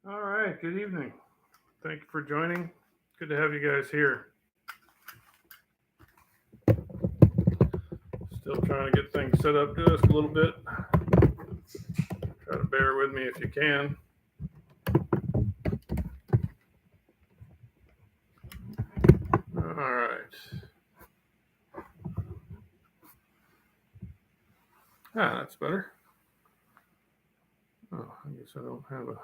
All right, good evening. Thank you for joining. Good to have you guys here. Still trying to get things set up just a little bit. Try to bear with me if you can. All right. That's better. Oh, I guess I don't have a.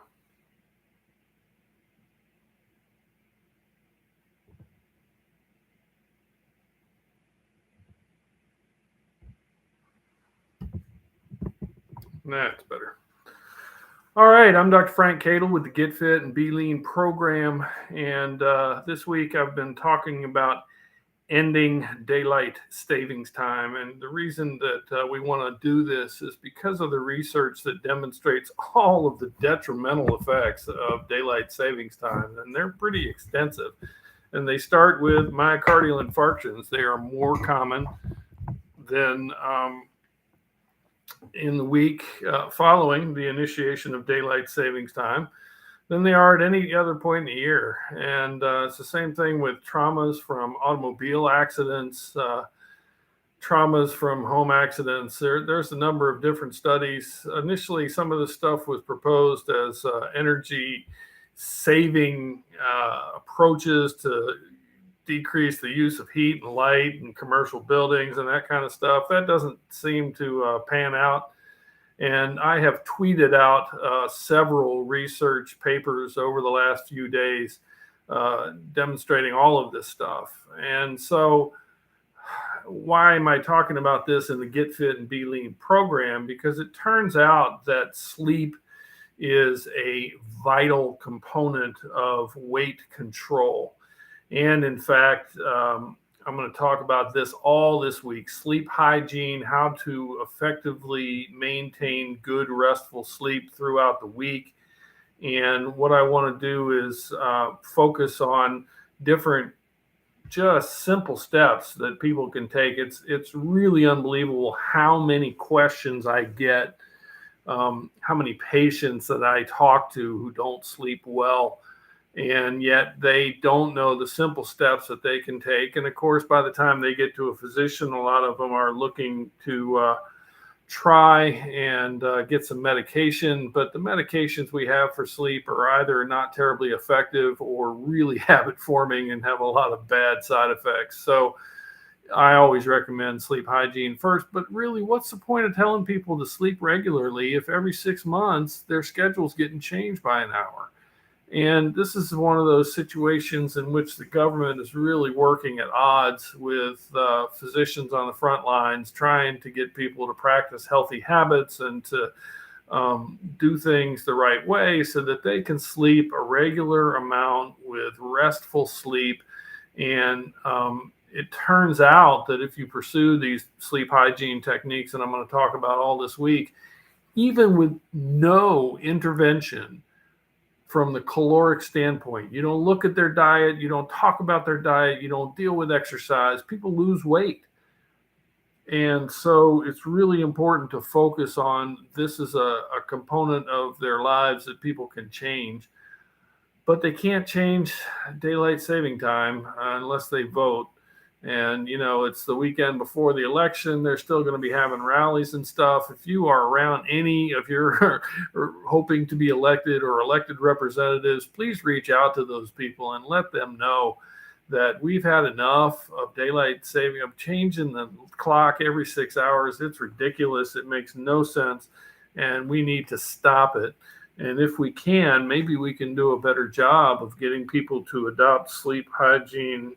That's better. All right, I'm Dr. Frank Cadle with the Get Fit and Be Lean program. And this week I've been talking about ending daylight savings time. And the reason that we want to do this is because of the research that demonstrates all of the detrimental effects of daylight savings time. And they're pretty extensive. And they start with myocardial infarctions. They are more common than in the week following the initiation of daylight savings time than they are at any other point in the year. And it's the same thing with traumas from automobile accidents, traumas from home accidents. There's a number of different studies. Initially, some of the stuff was proposed as energy saving approaches to decrease the use of heat and light in commercial buildings and that kind of stuff. That doesn't seem to pan out. And I have tweeted out several research papers over the last few days demonstrating all of this stuff. And so why am I talking about this in the Get Fit and Be Lean program? Because it turns out that sleep is a vital component of weight control. And in fact, I'm going to talk about this all this week: sleep hygiene, how to effectively maintain good restful sleep throughout the week. And what I want to do is focus on different, just simple steps that people can take. It's really unbelievable how many questions I get, how many patients that I talk to who don't sleep well, and yet they don't know the simple steps that they can take. And of course, by the time they get to a physician, a lot of them are looking to try and get some medication. But the medications we have for sleep are either not terribly effective or really habit forming and have a lot of bad side effects. So I always recommend sleep hygiene first. But really, what's the point of telling people to sleep regularly if every 6 months their schedule's getting changed by an hour? And this is one of those situations in which the government is really working at odds with physicians on the front lines, trying to get people to practice healthy habits and to do things the right way so that they can sleep a regular amount with restful sleep. And it turns out that if you pursue these sleep hygiene techniques, and I'm going to talk about all this week, even with no intervention from the caloric standpoint, you don't look at their diet, you don't talk about their diet, you don't deal with exercise, people lose weight. And so it's really important to focus on this is a component of their lives that people can change. But they can't change daylight saving time unless they vote. And, it's the weekend before the election. They're still going to be having rallies and stuff. If you are around any of your hoping to be elected or elected representatives, please reach out to those people and let them know that we've had enough of daylight saving, of changing the clock every 6 hours. It's ridiculous. It makes no sense. And we need to stop it. And if we can, maybe we can do a better job of getting people to adopt sleep hygiene.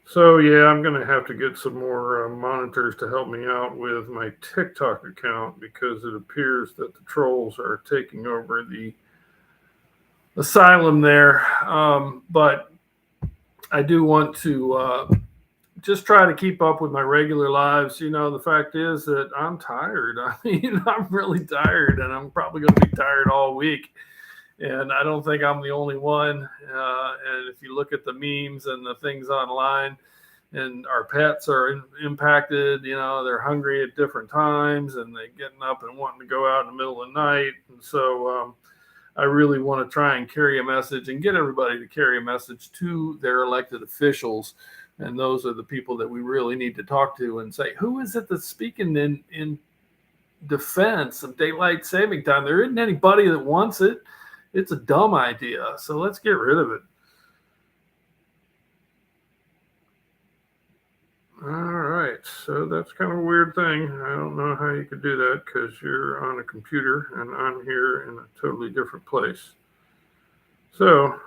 So yeah, I'm going to have to get some more monitors to help me out with my TikTok account because it appears that the trolls are taking over the asylum there. But I do want to just try to keep up with my regular lives. The fact is that I'm tired. I'm really tired, and I'm probably going to be tired all week. And I don't think I'm the only one. And if you look at the memes and the things online, and our pets are impacted. They're hungry at different times, and they're getting up and wanting to go out in the middle of the night. And so I really want to try and carry a message and get everybody to carry a message to their elected officials. And those are the people that we really need to talk to and say, who is it that's speaking in defense of daylight saving time? There isn't anybody that wants it. It's a dumb idea. So let's get rid of it. All right. So that's kind of a weird thing. I don't know how you could do that because you're on a computer and I'm here in a totally different place. So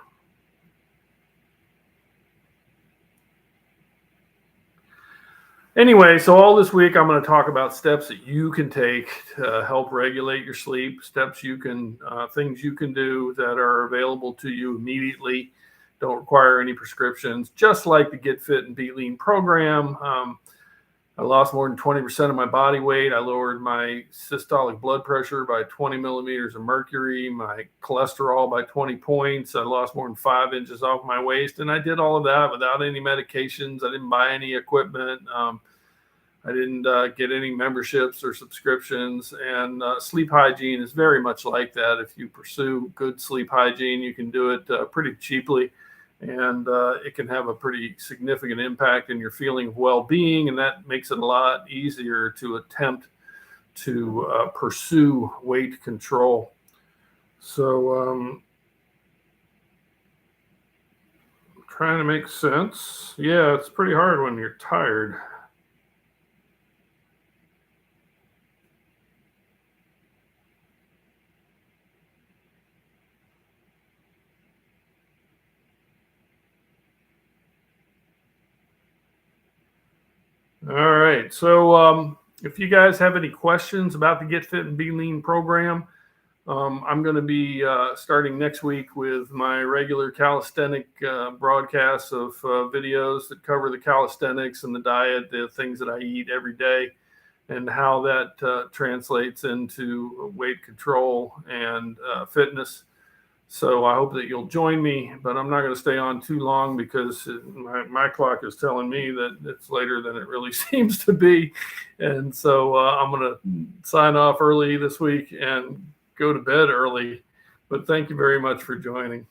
anyway, so all this week I'm going to talk about steps that you can take to help regulate your sleep, things you can do that are available to you immediately, don't require any prescriptions, just like the Get Fit and Be Lean program. I lost more than 20% of my body weight. I lowered my systolic blood pressure by 20 millimeters of mercury, my cholesterol by 20 points. I lost more than 5 inches off my waist. And I did all of that without any medications. I didn't buy any equipment. I didn't get any memberships or subscriptions. And sleep hygiene is very much like that. If you pursue good sleep hygiene, you can do it pretty cheaply. And it can have a pretty significant impact in your feeling of well-being, and that makes it a lot easier to attempt to pursue weight control. So trying to make sense. Yeah, it's pretty hard when you're tired. All right. So if you guys have any questions about the Get Fit and Be Lean program, I'm going to be starting next week with my regular calisthenic broadcasts of videos that cover the calisthenics and the diet, the things that I eat every day, and how that translates into weight control and fitness. So I hope that you'll join me, but I'm not going to stay on too long because my clock is telling me that it's later than it really seems to be. And so I'm going to sign off early this week and go to bed early. But thank you very much for joining.